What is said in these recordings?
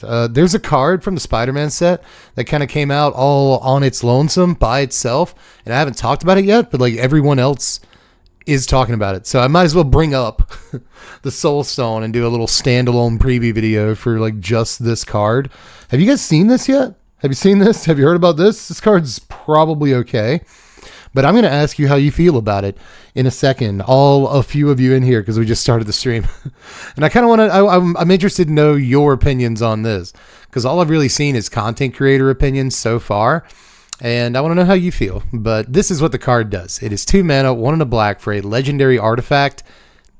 There's a card from the Spider-Man set that kind of came out all on its lonesome by itself, and I haven't talked about it yet, but like everyone else is talking about it. So I might as well bring up the Soul Stone and do a little standalone preview video for like just this card. Have you guys seen this yet? Have you seen this? Have you heard about this? This card's probably okay. But I'm going to ask you how you feel about it in a second. A few of you in here, because we just started the stream. And I kind of want to, I'm interested to know your opinions on this, because all I've really seen is content creator opinions so far. And I want to know how you feel. But this is what the card does. It is 2 mana, 1 and a black for a legendary artifact,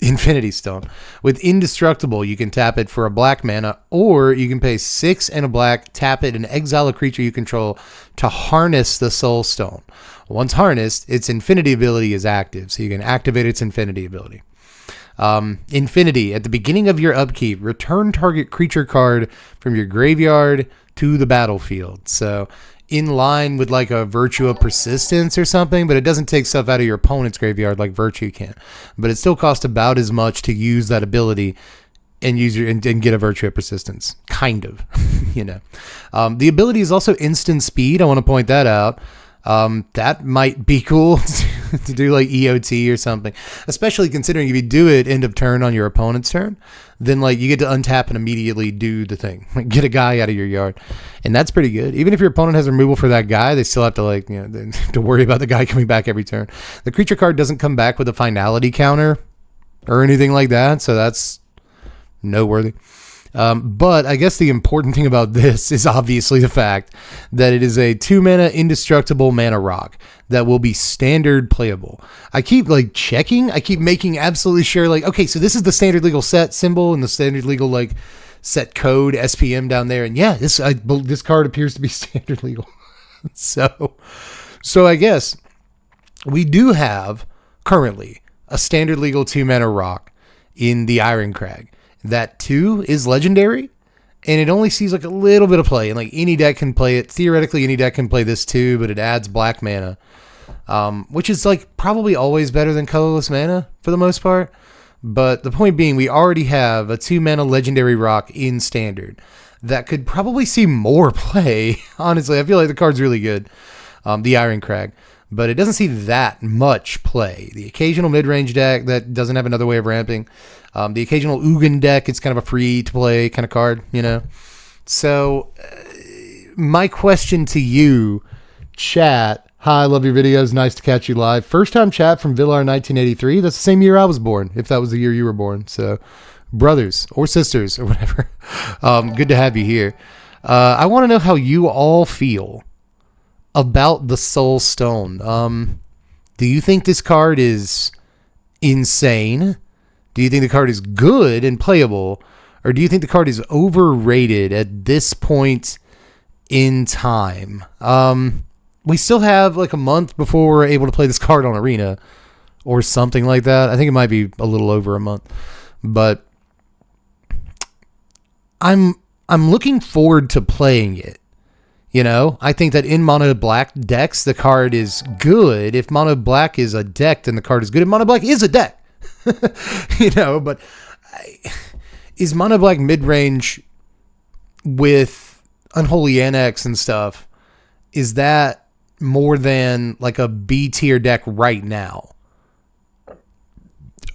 Infinity Stone. With Indestructible, you can tap it for a black mana, or you can pay 6 and a black, tap it, and exile a creature you control to harness the Soul Stone. Once harnessed, its infinity ability is active, so you can activate its infinity ability. Infinity, at the beginning of your upkeep, return target creature card from your graveyard to the battlefield. So in line with like a Virtue of Persistence or something, but it doesn't take stuff out of your opponent's graveyard like Virtue can. But it still costs about as much to use that ability and use and get a Virtue of Persistence, kind of. You know, the ability is also instant speed. I want to point that out. That might be cool to do like EOT or something, especially considering if you do it end of turn on your opponent's turn, then like you get to untap and immediately do the thing, like get a guy out of your yard. And that's pretty good. Even if your opponent has removal for that guy, they still have to like, you know, they have to worry about the guy coming back every turn. The creature card doesn't come back with a finality counter or anything like that. So that's noteworthy. But I guess the important thing about this is obviously the fact that it is a 2 mana indestructible mana rock that will be standard playable. I keep like checking. I keep making absolutely sure like, okay, so this is the standard legal set symbol and the standard legal like set code SPM down there. And yeah, this card appears to be standard legal. So I guess we do have currently a standard legal 2 mana rock in the Iron Crag. That 2 is legendary, and it only sees like a little bit of play, and like any deck can play it. Theoretically, any deck can play this too, but it adds black mana, which is like probably always better than colorless mana for the most part. But the point being, we already have a 2 mana legendary rock in standard that could probably see more play. Honestly, I feel like the card's really good, the Iron Crag, but it doesn't see that much play. The occasional mid-range deck that doesn't have another way of ramping. The occasional Ugin deck, it's kind of a free-to-play kind of card, you know? So, my question to you, chat. Hi, I love your videos. Nice to catch you live. First-time chat from Villar 1983. That's the same year I was born, if that was the year you were born. So, brothers or sisters or whatever. Good to have you here. I want to know how you all feel about the Soul Stone. Do you think this card is insane? Do you think the card is good and playable? Or do you think the card is overrated at this point in time? We still have like a month before we're able to play this card on Arena or something like that. I think it might be a little over a month. But I'm looking forward to playing it. You know, I think that in mono black decks, the card is good. If mono black is a deck, then the card is good. If mono black is a deck, you know, but is mono black mid-range with Unholy Annex and stuff, is that more than like a B tier deck right now?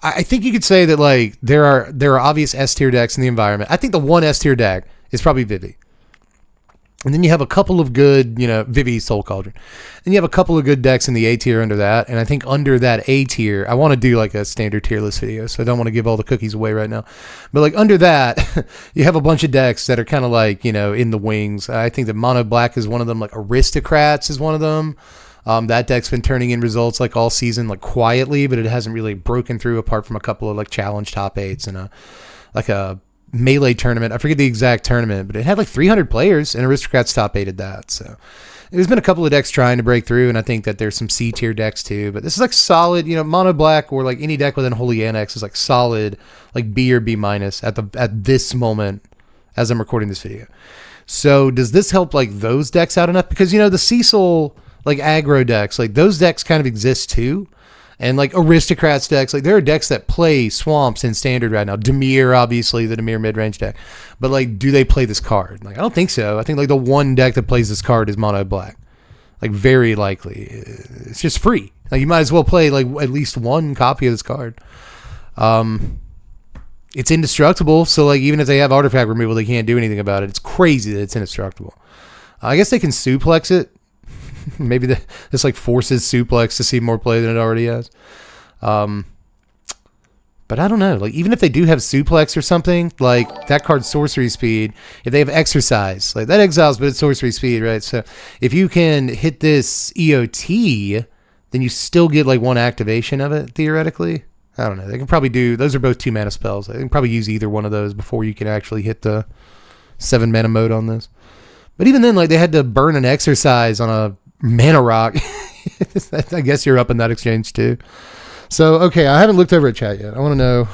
I think you could say that like there are obvious S tier decks in the environment. I think the one S tier deck is probably Vivi. And then you have a couple of good, you know, Vivi, Soul Cauldron. And you have a couple of good decks in the A tier under that. And I think under that A tier, I want to do like a standard tier list video, so I don't want to give all the cookies away right now. But like under that, you have a bunch of decks that are kind of like, you know, in the wings. I think that Mono Black is one of them. Like Aristocrats is one of them. That deck's been turning in results like all season, like quietly, but it hasn't really broken through apart from a couple of like challenge top 8s and a Melee tournament. I forget the exact tournament, but it had like 300 players and Aristocrats top 8'd that. So there's been a couple of decks trying to break through, and I think that there's some C tier decks too, but this is like solid, you know, mono black or like any deck with Unholy Annex is like solid, like B or B minus at this moment as I'm recording this video. So does this help like those decks out enough? Because, you know, the Cecil like aggro decks, like those decks kind of exist too. And like Aristocrats decks, like there are decks that play Swamps in Standard right now. Dimir, obviously, the Dimir mid-range deck. But like, do they play this card? Like, I don't think so. I think like the one deck that plays this card is Mono Black. Like, very likely. It's just free. Like, you might as well play like at least one copy of this card. It's indestructible, so like even if they have artifact removal, they can't do anything about it. It's crazy that it's indestructible. I guess they can suplex it. Maybe this like forces suplex to see more play than it already has. But I don't know. Like even if they do have suplex or something, like that card's sorcery speed. If they have exercise, like that exiles, but it's sorcery speed, right? So if you can hit this EOT, then you still get like one activation of it theoretically. I don't know. They can probably do. Those are both 2 mana spells. They can probably use either one of those before you can actually hit the 7 mana mode on this. But even then, like they had to burn an exercise on a mana rock. I guess you're up in that exchange too. So, okay, I haven't looked over at chat yet. I want to know.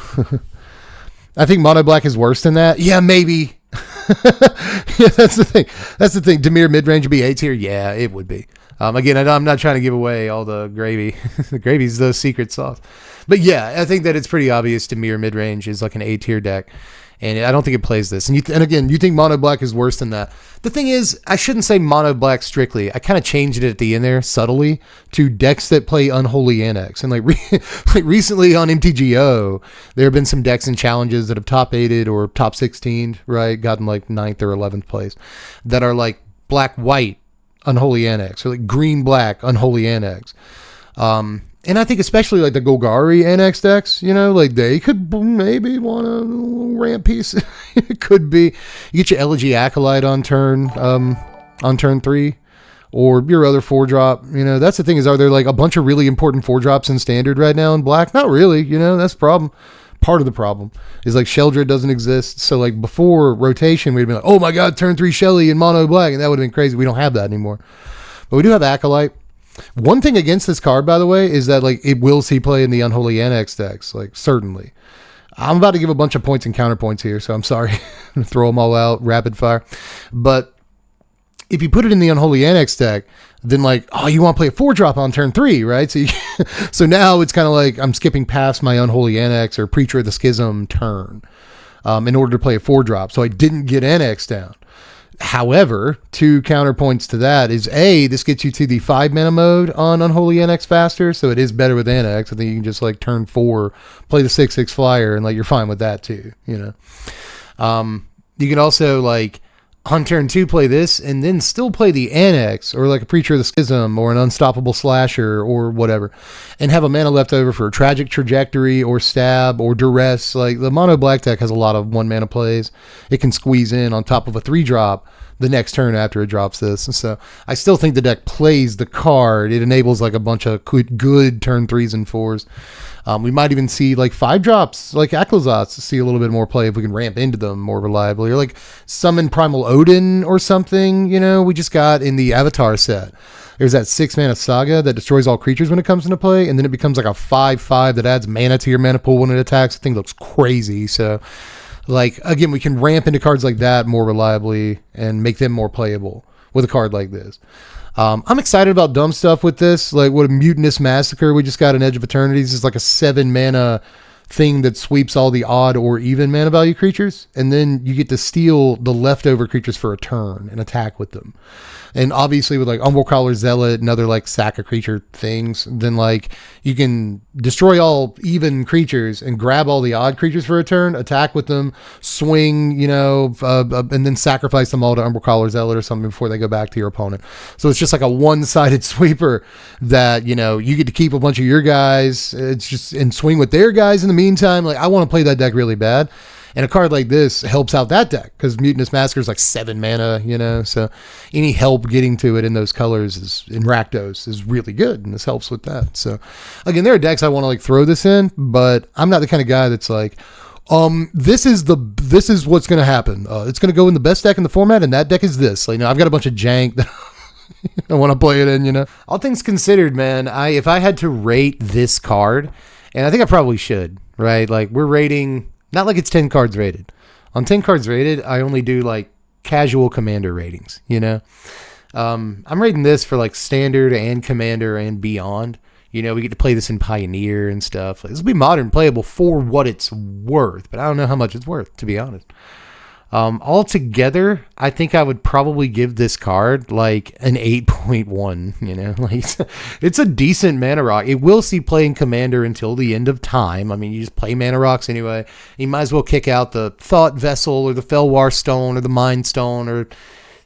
I think Mono Black is worse than that. Yeah, maybe. Yeah, that's the thing. That's the thing. Dimir mid-range would be A tier? Yeah, it would be. Again, I'm not trying to give away all the gravy. The gravy's the secret sauce. But yeah, I think that it's pretty obvious Dimir mid-range is like an A tier deck. And I don't think it plays this. And again, you think Mono Black is worse than that. The thing is, I shouldn't say Mono Black strictly. I kind of changed it at the end there subtly to decks that play Unholy Annex. And like recently on MTGO, there have been some decks and challenges that have top 8'd or top 16'd, right? Gotten like 9th or 11th place that are like black-white Unholy Annex or like green-black Unholy Annex. And I think especially like the Golgari Annex decks, you know, like they could maybe want a ramp piece. It could be. You get your Elegy Acolyte on turn 3 or your other 4-drop. You know, that's the thing is, are there like a bunch of really important 4-drops in Standard right now in Black? Not really. You know, that's the problem. Part of the problem is like Sheldred doesn't exist. So like before rotation, we'd be like, oh my God, turn 3 Shelly in Mono Black. And that would have been crazy. We don't have that anymore. But we do have Acolyte. One thing against this card, by the way, is that like it will see play in the Unholy Annex decks, like certainly. I'm about to give a bunch of points and counterpoints here, so I'm sorry. I'm going to throw them all out rapid fire. But if you put it in the Unholy Annex deck, then like, oh, you want to play a 4-drop on turn 3, right? So so now it's kind of like I'm skipping past my Unholy Annex or Preacher of the Schism turn in order to play a 4-drop. So I didn't get Annex down. However, 2 counterpoints to that is A, this gets you to the 5 mana mode on Unholy Annex faster, so it is better with Annex. I think you can just like turn 4, play the 6/6 flyer, and like you're fine with that too, you know. You can also like on turn 2 play this and then still play the Annex or like a Preacher of the Schism or an Unstoppable Slasher or whatever and have a mana left over for a Tragic Trajectory or Stab or Duress. Like the Mono Black deck has a lot of 1 mana plays. It can squeeze in on top of a 3-drop the next turn after it drops this. And so I still think the deck plays the card. It enables like a bunch of good turn 3s and 4s. We might even see like 5-drops, like Aclazats, to see a little bit more play if we can ramp into them more reliably, or like summon Primal Odin or something. You know, we just got in the Avatar set. There's that 6-mana Saga that destroys all creatures when it comes into play, and then it becomes like a 5/5 that adds mana to your mana pool when it attacks. The thing looks crazy. So, like, again, we can ramp into cards like that more reliably and make them more playable with a card like this. I'm excited about dumb stuff with this, like what a Mutinous Massacre we just got in Edge of Eternities is like a 7-mana thing that sweeps all the odd or even mana value creatures, and then you get to steal the leftover creatures for a turn and attack with them. And obviously with like Umbral Crawler Zealot and other like sack a creature things, then like you can destroy all even creatures and grab all the odd creatures for a turn, attack with them, swing, you know, and then sacrifice them all to Umbral Crawler Zealot or something before they go back to your opponent. So it's just like a one-sided sweeper that, you know, you get to keep a bunch of your guys, it's just and swing with their guys in the meantime. Like I want to play that deck really bad. And a card like this helps out that deck because Mutinous Massacre is like 7 mana, you know, so any help getting to it in those colors is in Rakdos is really good, and this helps with that. So again, there are decks I want to like throw this in, but I'm not the kind of guy that's like, this is what's going to happen. It's going to go in the best deck in the format, and that deck is this. Like, you know, I've got a bunch of jank that I want to play it in, you know. All things considered, man, if I had to rate this card, and I think I probably should, right? Like we're rating. Not like it's 10 cards rated. On 10 cards rated, I only do like casual commander ratings, you know? I'm rating this for like standard and commander and beyond. You know, we get to play this in Pioneer and stuff. Like, this will be modern playable for what it's worth, but I don't know how much it's worth, to be honest. Altogether, I think I would probably give this card like an 8.1, you know, like it's a decent mana rock. It will see play in Commander until the end of time. I mean, you just play mana rocks anyway. You might as well kick out the Thought Vessel or the Felwar Stone or the Mind Stone or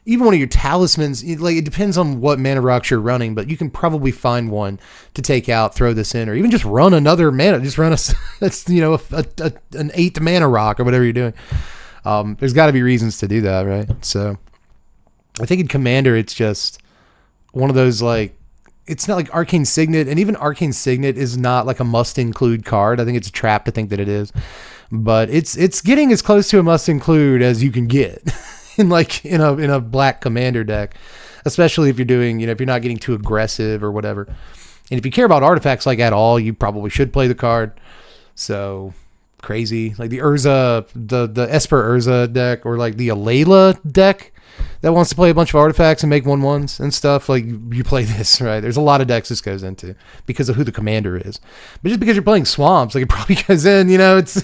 even one of your talismans. Like, it depends on what mana rocks you're running, but you can probably find one to take out, throw this in, or even just run another mana. Just run that's, you know, an 8th mana rock or whatever you're doing. There's got to be reasons to do that, right? So I think in Commander, it's just one of those, like, it's not like Arcane Signet, and even Arcane Signet is not like a must-include card. I think it's a trap to think that it is, but it's getting as close to a must-include as you can get in a black Commander deck, especially if you're doing, you know, if you're not getting too aggressive or whatever. And if you care about artifacts like at all, you probably should play the card. So crazy, like the Urza, the Esper Urza deck, or like the Alayla deck that wants to play a bunch of artifacts and make 1/1s and stuff. Like, you play this, right? There's a lot of decks this goes into because of who the commander is. But just because you're playing swamps, like, it probably goes in, you know, it's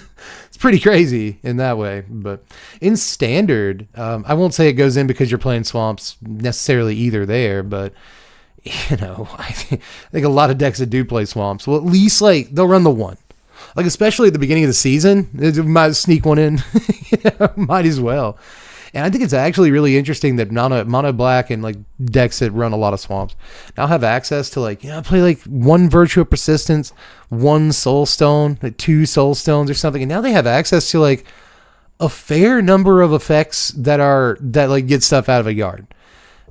pretty crazy in that way. But in standard, I won't say it goes in because you're playing swamps necessarily either there, but you know, I think a lot of decks that do play swamps will at least, like, they'll run the one. Like, especially at the beginning of the season, it might sneak one in. You know, might as well. And I think it's actually really interesting that mono black and, like, decks that run a lot of swamps now have access to, like, you know, play like 1 Virtue of Persistence, 1 Soul Stone, like 2 Soul Stones or something. And now they have access to, like, a fair number of effects that like get stuff out of a yard.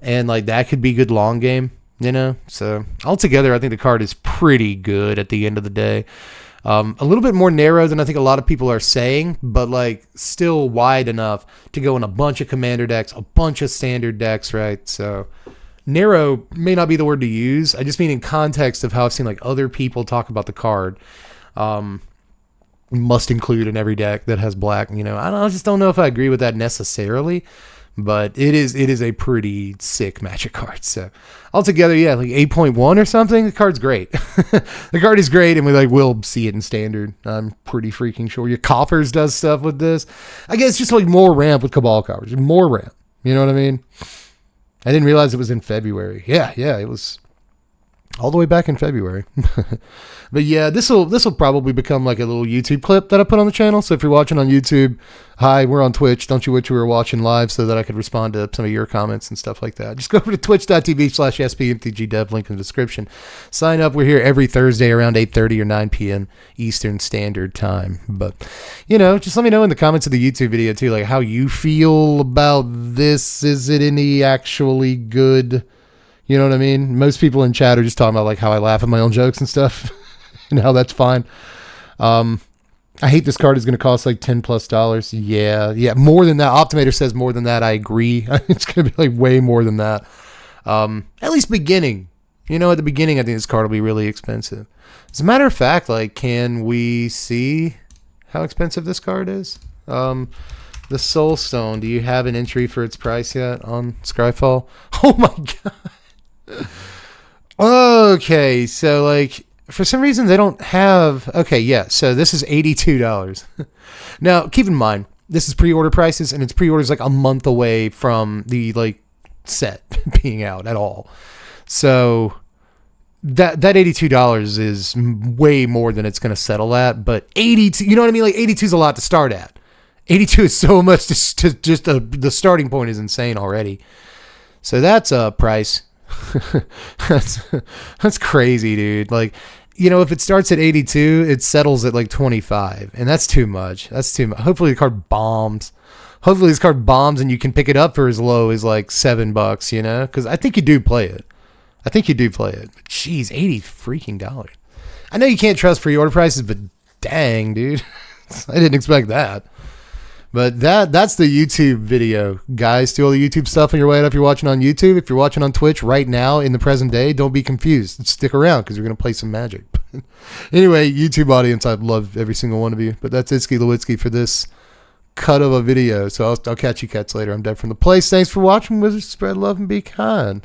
And, like, that could be good long game, you know? So altogether, I think the card is pretty good at the end of the day. A little bit more narrow than I think a lot of people are saying, but, like, still wide enough to go in a bunch of commander decks, a bunch of standard decks, right? So narrow may not be the word to use. I just mean in context of how I've seen, like, other people talk about the card. Must include in every deck that has black, you know. I just don't know if I agree with that necessarily. But it is a pretty sick Magic card. So altogether, yeah, like 8.1 or something. The card's great. The card is great, and we'll see it in standard. I'm pretty freaking sure. Your Coffers does stuff with this. I guess just like more ramp with Cabal coverage. More ramp. You know what I mean? I didn't realize it was in February. Yeah, it was all the way back in February. But yeah, this will probably become like a little YouTube clip that I put on the channel. So if you're watching on YouTube, hi, we're on Twitch. Don't you wish you were watching live so that I could respond to some of your comments and stuff like that? Just go over to twitch.tv/SPMTGDev, link in the description. Sign up. We're here every Thursday around 8:30 or 9 p.m. Eastern Standard Time. But, you know, just let me know in the comments of the YouTube video too, like how you feel about this. Is it any actually good? You know what I mean? Most people in chat are just talking about like how I laugh at my own jokes and stuff and how that's fine. I hate this card is going to cost like $10+. Yeah. More than that. Optimator says more than that. I agree. It's going to be like way more than that. At least beginning. You know, at the beginning, I think this card will be really expensive. As a matter of fact, like, can we see how expensive this card is? The Soul Stone. Do you have an entry for its price yet on Scryfall? Oh my god. Okay, so like for some reason they don't have. Okay, yeah, so this is $82. Now keep in mind this is pre-order prices, and it's pre-orders like a month away from the like set being out at all. So that $82 is way more than it's going to settle at. But 82, you know what I mean? Like 82 is a lot to start at. 82 is so much the starting point is insane already. So that's a price. That's crazy, dude. Like, you know, if it starts at 82, it settles at like 25, and that's too much. Hopefully the card bombs. Hopefully this card bombs and you can pick it up for as low as like $7, you know? Because I think you do play it. But jeez, $80 freaking dollars. I know you can't trust pre-order prices, but dang, dude. I didn't expect that. But that's the YouTube video, guys. Do all the YouTube stuff on your way up if you're watching on YouTube. If you're watching on Twitch right now in the present day, don't be confused. Stick around because we're going to play some Magic. Anyway, YouTube audience, I love every single one of you. But that's Itsky Lewitsky for this cut of a video. So I'll catch you cats later. I'm Dead from the Place. Thanks for watching. Wizards, spread love and be kind.